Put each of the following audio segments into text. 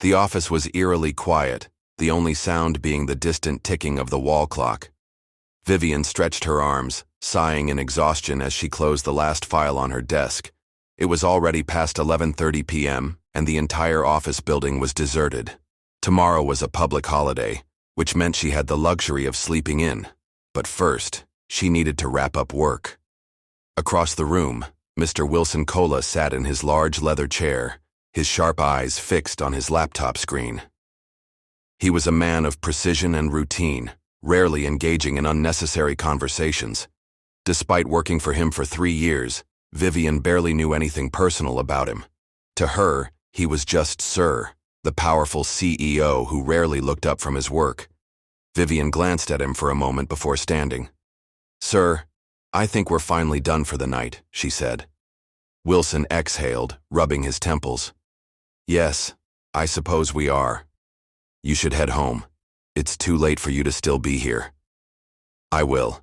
The office was eerily quiet, the only sound being the distant ticking of the wall clock. Vivian stretched her arms, sighing in exhaustion as she closed the last file on her desk. It was already past 11:30 p.m., and the entire office building was deserted. Tomorrow was a public holiday, which meant she had the luxury of sleeping in. But first, she needed to wrap up work. Across the room, Mr. Wilson Kola sat in his large leather chair, his sharp eyes fixed on his laptop screen. He was a man of precision and routine, rarely engaging in unnecessary conversations. Despite working for him for 3 years, Vivian barely knew anything personal about him. To her, he was just Sir, the powerful CEO who rarely looked up from his work. Vivian glanced at him for a moment before standing. "Sir, I think we're finally done for the night," she said. Wilson exhaled, rubbing his temples. "Yes, I suppose we are. You should head home. It's too late for you to still be here." "I will.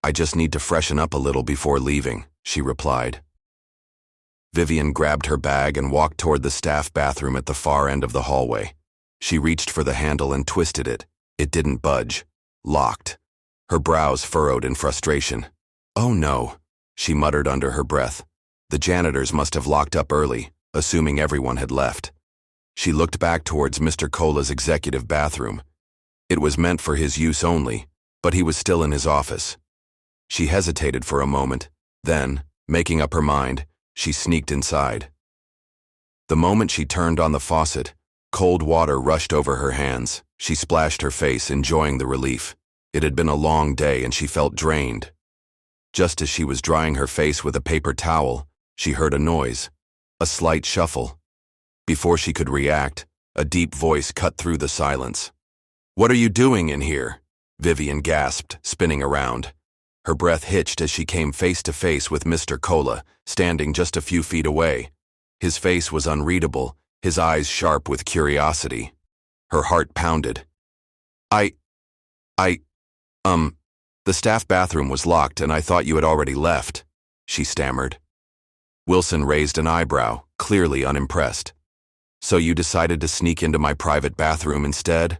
I just need to freshen up a little before leaving," she replied. Vivian grabbed her bag and walked toward the staff bathroom at the far end of the hallway. She reached for the handle and twisted it. It didn't budge. Locked. Her brows furrowed in frustration. "Oh no," she muttered under her breath. The janitors must have locked up early, assuming everyone had left. She looked back towards Mr. Kola's executive bathroom. It was meant for his use only, but he was still in his office. She hesitated for a moment, then, making up her mind, she sneaked inside. The moment she turned on the faucet, cold water rushed over her hands. She splashed her face, enjoying the relief. It had been a long day and she felt drained. Just as she was drying her face with a paper towel, she heard a noise, a slight shuffle. Before she could react, a deep voice cut through the silence. "What are you doing in here?" Vivian gasped, spinning around. Her breath hitched as she came face to face with Mr. Kola, standing just a few feet away. His face was unreadable, his eyes sharp with curiosity. Her heart pounded. The staff bathroom was locked and I thought you had already left," she stammered. Wilson raised an eyebrow, clearly unimpressed. "So you decided to sneak into my private bathroom instead?"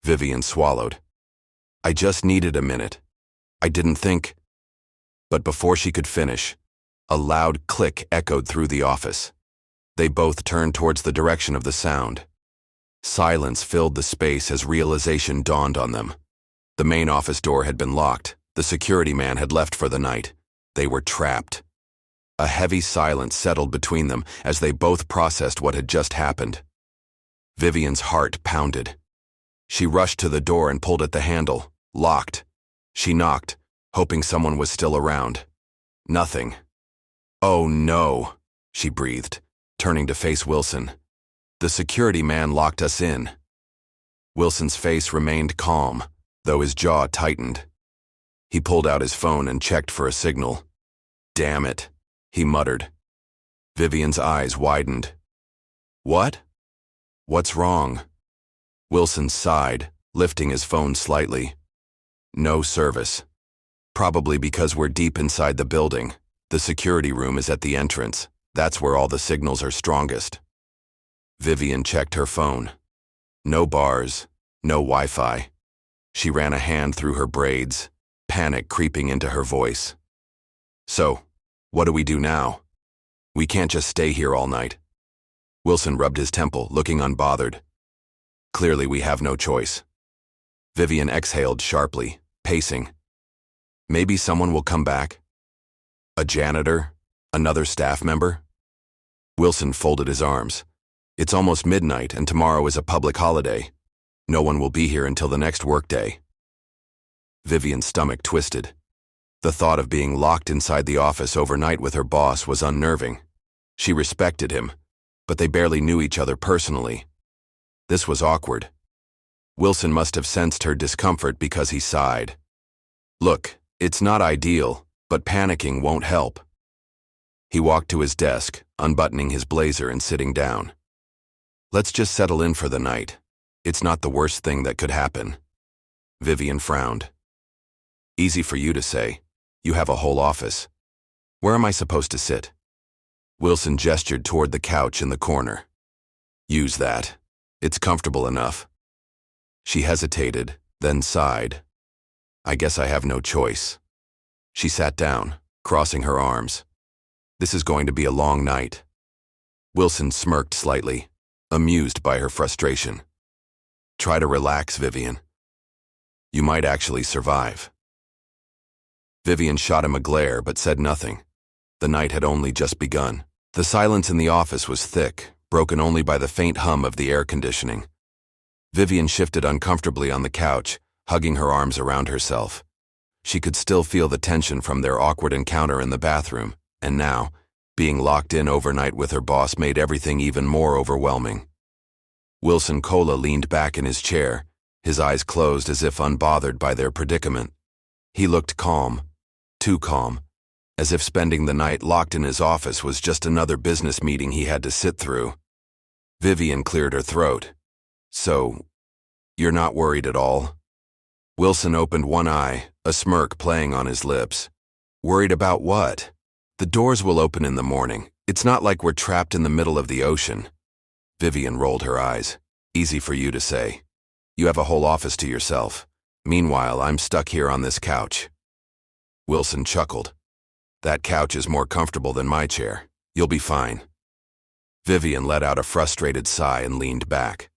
Vivian swallowed. "I just needed a minute. I didn't think..." But before she could finish, a loud click echoed through the office. They both turned towards the direction of the sound. Silence filled the space as realization dawned on them. The main office door had been locked. The security man had left for the night. They were trapped. A heavy silence settled between them as they both processed what had just happened. Vivian's heart pounded. She rushed to the door and pulled at the handle. Locked. She knocked, hoping someone was still around. Nothing. "Oh no," she breathed, turning to face Wilson. "The security man locked us in." Wilson's face remained calm, though his jaw tightened. He pulled out his phone and checked for a signal. "Damn it," he muttered. Vivian's eyes widened. "What? What's wrong?" Wilson sighed, lifting his phone slightly. "No service. Probably because we're deep inside the building. The security room is at the entrance. That's where all the signals are strongest." Vivian checked her phone. No bars, no Wi-Fi. She ran a hand through her braids, panic creeping into her voice. "So, what do we do now? We can't just stay here all night." Wilson rubbed his temple, looking unbothered. "Clearly we have no choice." Vivian exhaled sharply, pacing. "Maybe someone will come back? A janitor? Another staff member?" Wilson folded his arms. "It's almost midnight and tomorrow is a public holiday. No one will be here until the next workday." Vivian's stomach twisted. The thought of being locked inside the office overnight with her boss was unnerving. She respected him, but they barely knew each other personally. This was awkward. Wilson must have sensed her discomfort because he sighed. "Look, it's not ideal, but panicking won't help." He walked to his desk, unbuttoning his blazer and sitting down. "Let's just settle in for the night. It's not the worst thing that could happen." Vivian frowned. "Easy for you to say. You have a whole office. Where am I supposed to sit?" Wilson gestured toward the couch in the corner. Use that. It's comfortable enough. She hesitated, then sighed. I guess I have no choice. She sat down, crossing her arms. This is going to be a long night. Wilson smirked slightly, amused by her frustration. Try to relax, Vivian. You might actually survive. Vivian shot him a glare but said nothing. The night had only just begun. The silence in the office was thick, broken only by the faint hum of the air conditioning. Vivian shifted uncomfortably on the couch, hugging her arms around herself. She could still feel the tension from their awkward encounter in the bathroom, and now, being locked in overnight with her boss made everything even more overwhelming. Wilson Kola leaned back in his chair, his eyes closed as if unbothered by their predicament. He looked calm, too calm, as if spending the night locked in his office was just another business meeting he had to sit through. Vivian cleared her throat. So, you're not worried at all? Wilson opened one eye, a smirk playing on his lips. Worried about what? The doors will open in the morning. It's not like we're trapped in the middle of the ocean. Vivian rolled her eyes. Easy for you to say. You have a whole office to yourself. Meanwhile, I'm stuck here on this couch. Wilson chuckled. That couch is more comfortable than my chair. You'll be fine. Vivian let out a frustrated sigh and leaned back.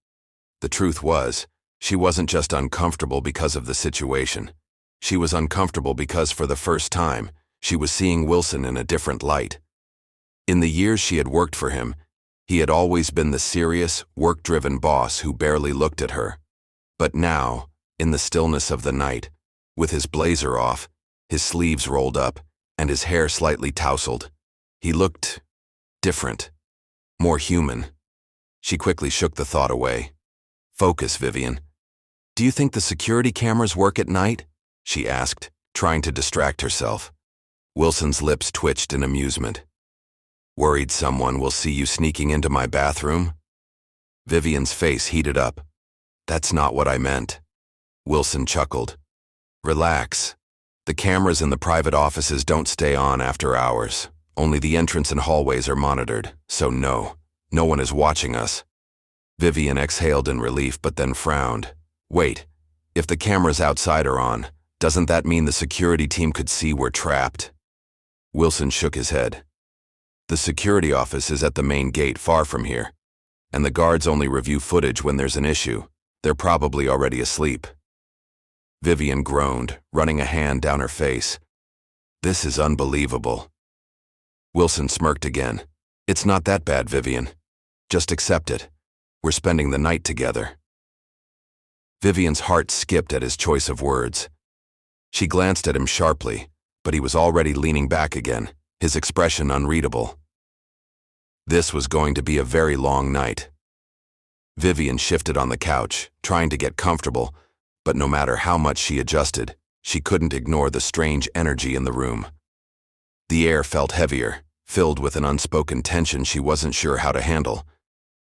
The truth was, she wasn't just uncomfortable because of the situation. She was uncomfortable because for the first time, she was seeing Wilson in a different light. In the years she had worked for him, he had always been the serious, work-driven boss who barely looked at her. But now, in the stillness of the night, with his blazer off, his sleeves rolled up, and his hair slightly tousled, he looked different, more human. She quickly shook the thought away. Focus, Vivian. Do you think the security cameras work at night? She asked, trying to distract herself. Wilson's lips twitched in amusement. Worried someone will see you sneaking into my bathroom? Vivian's face heated up. That's not what I meant. Wilson chuckled. Relax. The cameras in the private offices don't stay on after hours. Only the entrance and hallways are monitored, so no one is watching us. Vivian exhaled in relief but then frowned. Wait, if the cameras outside are on, doesn't that mean the security team could see we're trapped? Wilson shook his head. The security office is at the main gate far from here, and the guards only review footage when there's an issue. They're probably already asleep. Vivian groaned, running a hand down her face. This is unbelievable. Wilson smirked again. It's not that bad, Vivian. Just accept it. We're spending the night together. Vivian's heart skipped at his choice of words. She glanced at him sharply, but he was already leaning back again, his expression unreadable. This was going to be a very long night. Vivian shifted on the couch, trying to get comfortable, but no matter how much she adjusted, she couldn't ignore the strange energy in the room. The air felt heavier, filled with an unspoken tension she wasn't sure how to handle.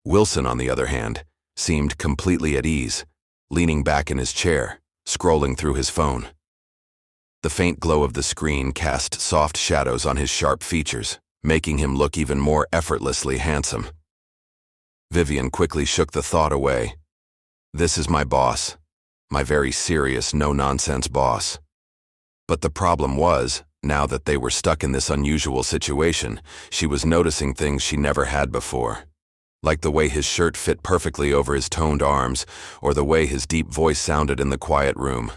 Wilson, on the other hand, seemed completely at ease, leaning back in his chair, scrolling through his phone. The faint glow of the screen cast soft shadows on his sharp features, making him look even more effortlessly handsome. Vivian quickly shook the thought away. This is my boss, my very serious, no-nonsense boss. But the problem was, now that they were stuck in this unusual situation, she was noticing things she never had before. Like the way his shirt fit perfectly over his toned arms, or the way his deep voice sounded in the quiet room.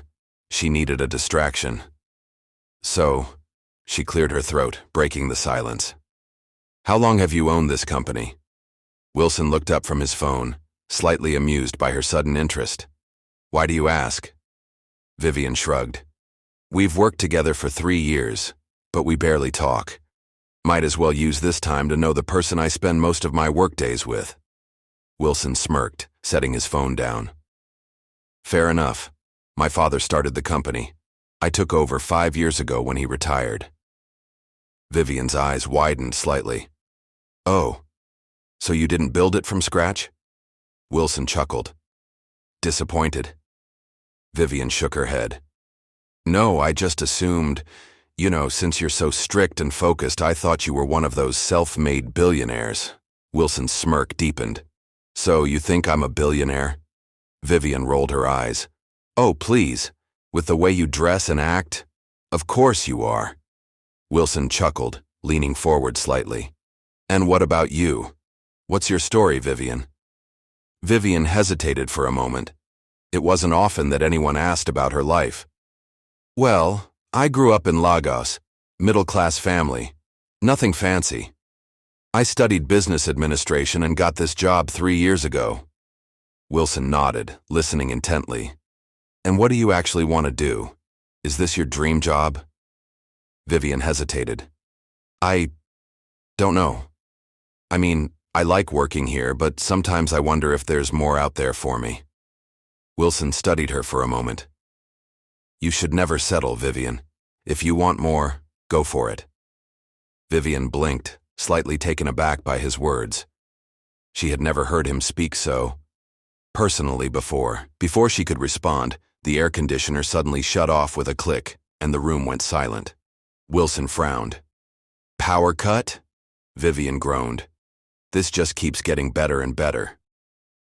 She needed a distraction. So, she cleared her throat, breaking the silence. How long have you owned this company? Wilson looked up from his phone, slightly amused by her sudden interest. Why do you ask? Vivian shrugged. We've worked together for 3 years, but we barely talk. Might as well use this time to know the person I spend most of my workdays with. Wilson smirked, setting his phone down. Fair enough. My father started the company. I took over 5 years ago when he retired. Vivian's eyes widened slightly. Oh, so you didn't build it from scratch? Wilson chuckled. Disappointed? Vivian shook her head. No, I just assumed, since you're so strict and focused, I thought you were one of those self-made billionaires. Wilson's smirk deepened. So you think I'm a billionaire? Vivian rolled her eyes. Oh, please. With the way you dress and act? Of course you are. Wilson chuckled, leaning forward slightly. And what about you? What's your story, Vivian? Vivian hesitated for a moment. It wasn't often that anyone asked about her life. Well, I grew up in Lagos, middle-class family. Nothing fancy. I studied business administration and got this job 3 years ago. Wilson nodded, listening intently. And what do you actually want to do? Is this your dream job? Vivian hesitated. I don't know. I mean, I like working here, but sometimes I wonder if there's more out there for me. Wilson studied her for a moment. You should never settle, Vivian. If you want more, go for it. Vivian blinked, slightly taken aback by his words. She had never heard him speak so personally before. Before she could respond, the air conditioner suddenly shut off with a click, and the room went silent. Wilson frowned. Power cut? Vivian groaned. This just keeps getting better and better.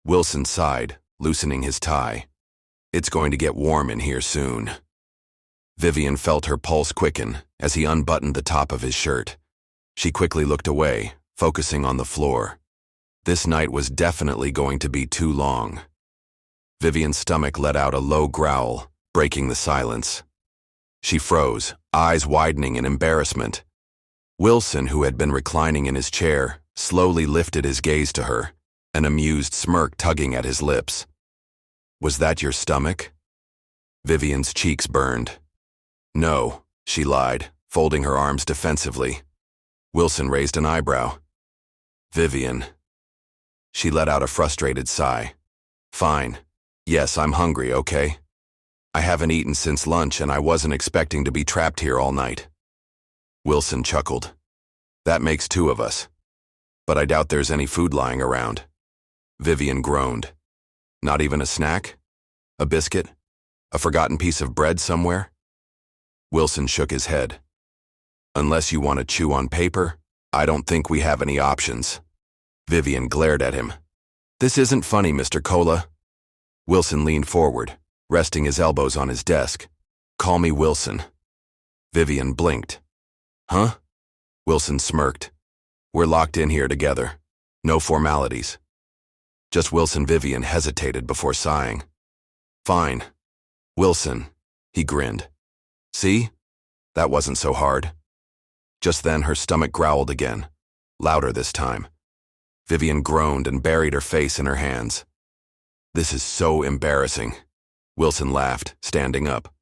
Wilson sighed, loosening his tie. It's going to get warm in here soon. Vivian felt her pulse quicken as he unbuttoned the top of his shirt. She quickly looked away, focusing on the floor. This night was definitely going to be too long. Vivian's stomach let out a low growl, breaking the silence. She froze, eyes widening in embarrassment. Wilson, who had been reclining in his chair, slowly lifted his gaze to her, an amused smirk tugging at his lips. Was that your stomach? Vivian's cheeks burned. No, she lied, folding her arms defensively. Wilson raised an eyebrow. Vivian. She let out a frustrated sigh. Fine. Yes, I'm hungry, okay? I haven't eaten since lunch and I wasn't expecting to be trapped here all night. Wilson chuckled. That makes 2 of us. But I doubt there's any food lying around. Vivian groaned. Not even a snack? A biscuit? A forgotten piece of bread somewhere? Wilson shook his head. Unless you want to chew on paper, I don't think we have any options. Vivian glared at him. This isn't funny, Mr. Kola. Wilson leaned forward, resting his elbows on his desk. Call me Wilson. Vivian blinked. Huh? Wilson smirked. We're locked in here together. No formalities. Just Wilson. Vivian hesitated before sighing. Fine. Wilson, he grinned. See? That wasn't so hard. Just then her stomach growled again, louder this time. Vivian groaned and buried her face in her hands. This is so embarrassing. Wilson laughed, standing up.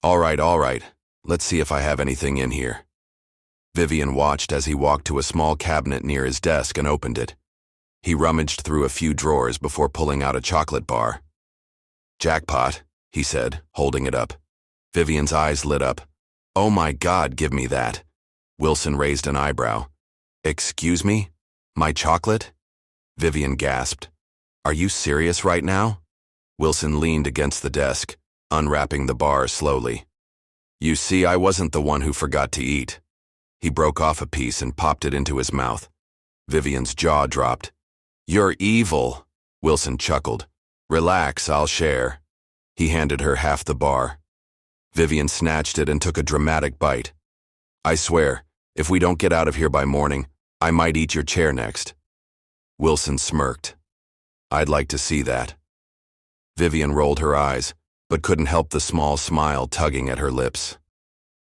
All right. Let's see if I have anything in here. Vivian watched as he walked to a small cabinet near his desk and opened it. He rummaged through a few drawers before pulling out a chocolate bar. Jackpot, he said, holding it up. Vivian's eyes lit up. Oh my God, give me that. Wilson raised an eyebrow. Excuse me? My chocolate? Vivian gasped. Are you serious right now? Wilson leaned against the desk, unwrapping the bar slowly. You see, I wasn't the one who forgot to eat. He broke off a piece and popped it into his mouth. Vivian's jaw dropped. You're evil, Wilson chuckled. Relax, I'll share. He handed her half the bar. Vivian snatched it and took a dramatic bite. I swear, if we don't get out of here by morning, I might eat your chair next. Wilson smirked. I'd like to see that. Vivian rolled her eyes, but couldn't help the small smile tugging at her lips.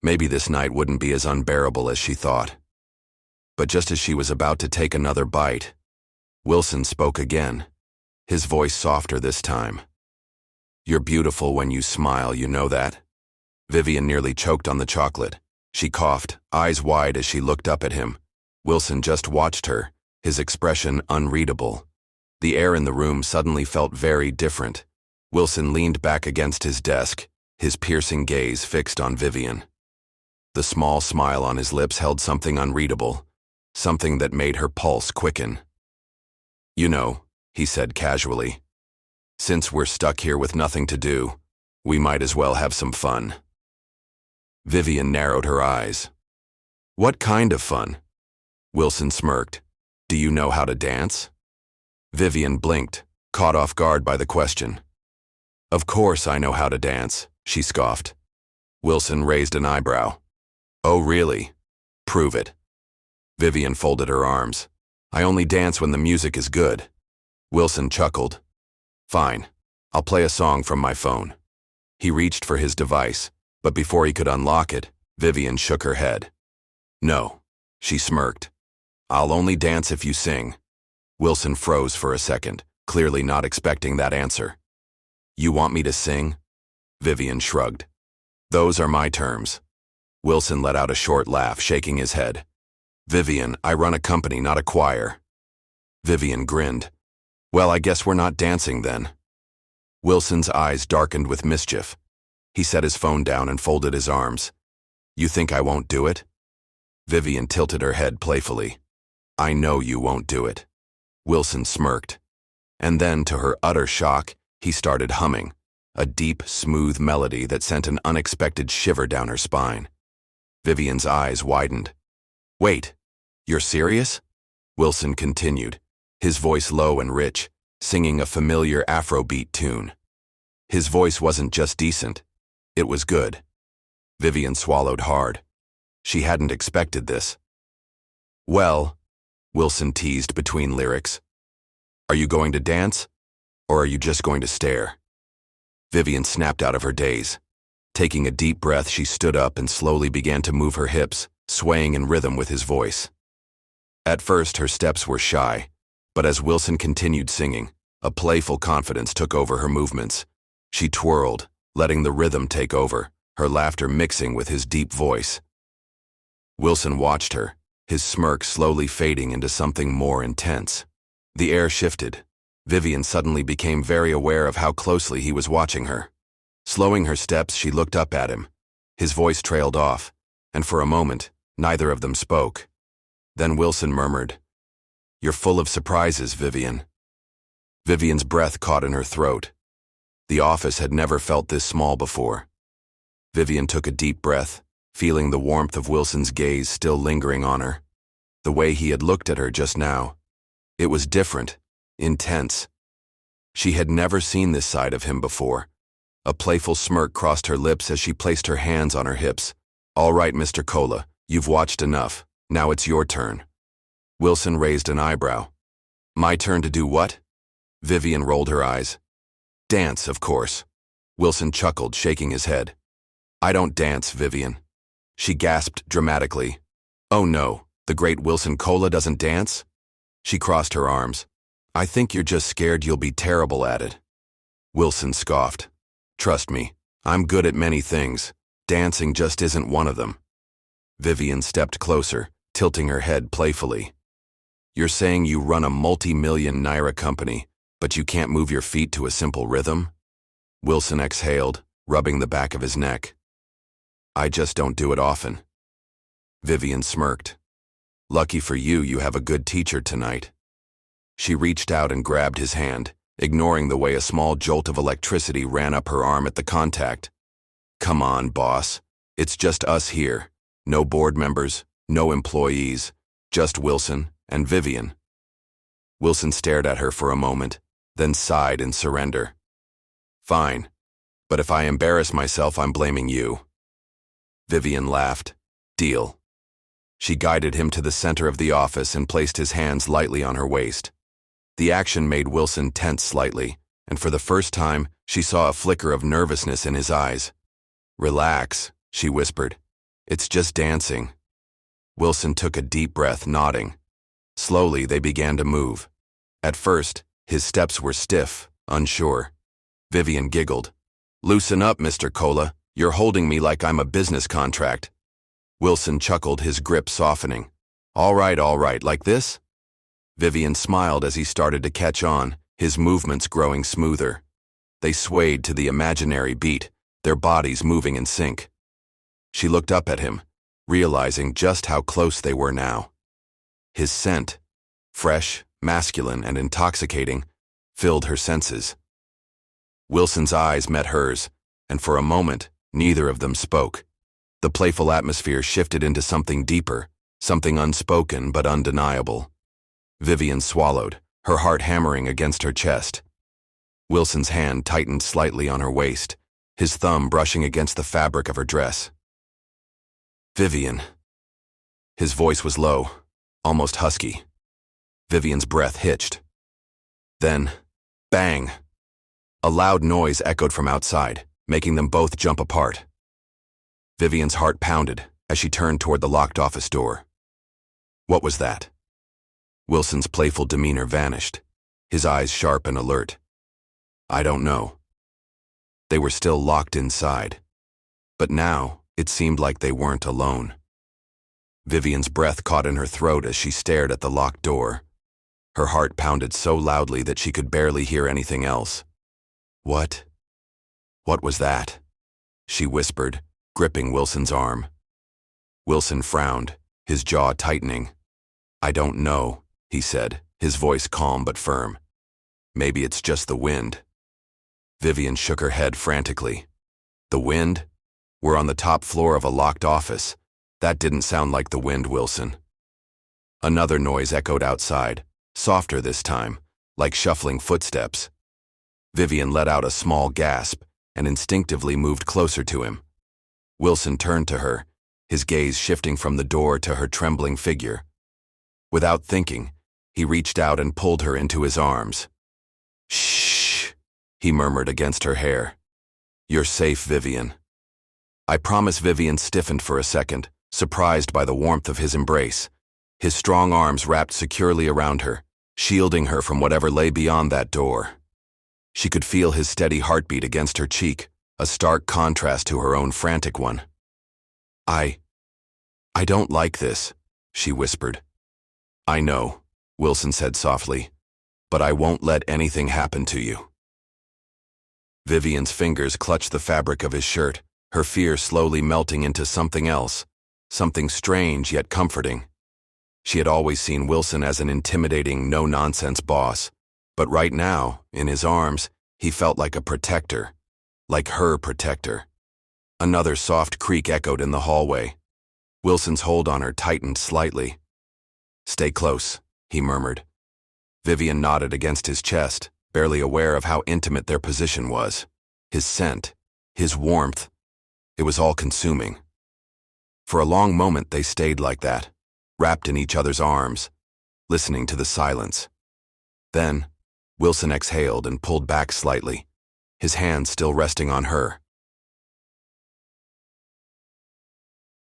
Maybe this night wouldn't be as unbearable as she thought. But just as she was about to take another bite, Wilson spoke again, his voice softer this time. You're beautiful when you smile, you know that? Vivian nearly choked on the chocolate. She coughed, eyes wide as she looked up at him. Wilson just watched her, his expression unreadable. The air in the room suddenly felt very different. Wilson leaned back against his desk, his piercing gaze fixed on Vivian. The small smile on his lips held something unreadable, something that made her pulse quicken. You know, he said casually, since we're stuck here with nothing to do, we might as well have some fun. Vivian narrowed her eyes. What kind of fun? Wilson smirked. Do you know how to dance? Vivian blinked, caught off guard by the question. Of course I know how to dance, she scoffed. Wilson raised an eyebrow. Oh, really? Prove it. Vivian folded her arms. I only dance when the music is good. Wilson chuckled. Fine, I'll play a song from my phone. He reached for his device, but before he could unlock it, Vivian shook her head. No, she smirked. I'll only dance if you sing. Wilson froze for a second, clearly not expecting that answer. You want me to sing? Vivian shrugged. Those are my terms. Wilson let out a short laugh, shaking his head. Vivian, I run a company, not a choir. Vivian grinned. Well, I guess we're not dancing then. Wilson's eyes darkened with mischief. He set his phone down and folded his arms. You think I won't do it? Vivian tilted her head playfully. I know you won't do it. Wilson smirked. And then, to her utter shock, he started humming, a deep, smooth melody that sent an unexpected shiver down her spine. Vivian's eyes widened. Wait, you're serious? Wilson continued, his voice low and rich, singing a familiar Afrobeat tune. His voice wasn't just decent, it was good. Vivian swallowed hard. She hadn't expected this. Well, Wilson teased between lyrics. Are you going to dance, or are you just going to stare? Vivian snapped out of her daze. Taking a deep breath, she stood up and slowly began to move her hips, swaying in rhythm with his voice. At first, her steps were shy, but as Wilson continued singing, a playful confidence took over her movements. She twirled, letting the rhythm take over, her laughter mixing with his deep voice. Wilson watched her, his smirk slowly fading into something more intense. The air shifted. Vivian suddenly became very aware of how closely he was watching her. Slowing her steps, she looked up at him. His voice trailed off, and for a moment, neither of them spoke. Then Wilson murmured, You're full of surprises, Vivian. Vivian's breath caught in her throat. The office had never felt this small before. Vivian took a deep breath, feeling the warmth of Wilson's gaze still lingering on her. The way he had looked at her just now. It was different, intense. She had never seen this side of him before. A playful smirk crossed her lips as she placed her hands on her hips. All right, Mr. Kola, you've watched enough. Now it's your turn. Wilson raised an eyebrow. My turn to do what? Vivian rolled her eyes. Dance, of course. Wilson chuckled, shaking his head. I don't dance, Vivian. She gasped dramatically. Oh no, the great Wilson Kola doesn't dance? She crossed her arms. I think you're just scared you'll be terrible at it. Wilson scoffed. Trust me, I'm good at many things. Dancing just isn't one of them. Vivian stepped closer, tilting her head playfully. You're saying you run a multi-million naira company, but you can't move your feet to a simple rhythm? Wilson exhaled, rubbing the back of his neck. I just don't do it often. Vivian smirked. Lucky for you, you have a good teacher tonight. She reached out and grabbed his hand, ignoring the way a small jolt of electricity ran up her arm at the contact. Come on, boss. It's just us here. No board members, no employees, just Wilson and Vivian. Wilson stared at her for a moment, then sighed in surrender. Fine, but if I embarrass myself, I'm blaming you. Vivian laughed. Deal. She guided him to the center of the office and placed his hands lightly on her waist. The action made Wilson tense slightly, and for the first time, she saw a flicker of nervousness in his eyes. Relax, she whispered. It's just dancing. Wilson took a deep breath, nodding. Slowly, they began to move. At first, his steps were stiff, unsure. Vivian giggled. Loosen up, Mr. Kola. You're holding me like I'm a business contract. Wilson chuckled, his grip softening. All right, like this? Vivian smiled as he started to catch on, his movements growing smoother. They swayed to the imaginary beat, their bodies moving in sync. She looked up at him, realizing just how close they were now. His scent, fresh, masculine, and intoxicating, filled her senses. Wilson's eyes met hers, and for a moment, neither of them spoke. The playful atmosphere shifted into something deeper, something unspoken but undeniable. Vivian swallowed, her heart hammering against her chest. Wilson's hand tightened slightly on her waist, his thumb brushing against the fabric of her dress. "Vivian." His voice was low, almost husky. Vivian's breath hitched. Then, bang! A loud noise echoed from outside, making them both jump apart. Vivian's heart pounded as she turned toward the locked office door. What was that? Wilson's playful demeanor vanished, his eyes sharp and alert. I don't know. They were still locked inside. But now, it seemed like they weren't alone. Vivian's breath caught in her throat as she stared at the locked door. Her heart pounded so loudly that she could barely hear anything else. What was that? She whispered, gripping Wilson's arm. Wilson frowned, his jaw tightening. I don't know, he said, his voice calm but firm. Maybe it's just the wind. Vivian shook her head frantically. The wind? We're on the top floor of a locked office. That didn't sound like the wind, Wilson. Another noise echoed outside, softer this time, like shuffling footsteps. Vivian let out a small gasp and instinctively moved closer to him. Wilson turned to her, his gaze shifting from the door to her trembling figure. Without thinking, he reached out and pulled her into his arms. Shh, he murmured against her hair. You're safe, Vivian. I promise. Vivian stiffened for a second, surprised by the warmth of his embrace. His strong arms wrapped securely around her, shielding her from whatever lay beyond that door. She could feel his steady heartbeat against her cheek, a stark contrast to her own frantic one. I don't like this, she whispered. I know, Wilson said softly, but I won't let anything happen to you. Vivian's fingers clutched the fabric of his shirt, her fear slowly melting into something else, something strange yet comforting. She had always seen Wilson as an intimidating, no-nonsense boss, but right now, in his arms, he felt like a protector, like her protector. Another soft creak echoed in the hallway. Wilson's hold on her tightened slightly. Stay close, he murmured. Vivian nodded against his chest, barely aware of how intimate their position was. His scent, his warmth, it was all-consuming. For a long moment they stayed like that, wrapped in each other's arms, listening to the silence. Then, Wilson exhaled and pulled back slightly, his hand still resting on her.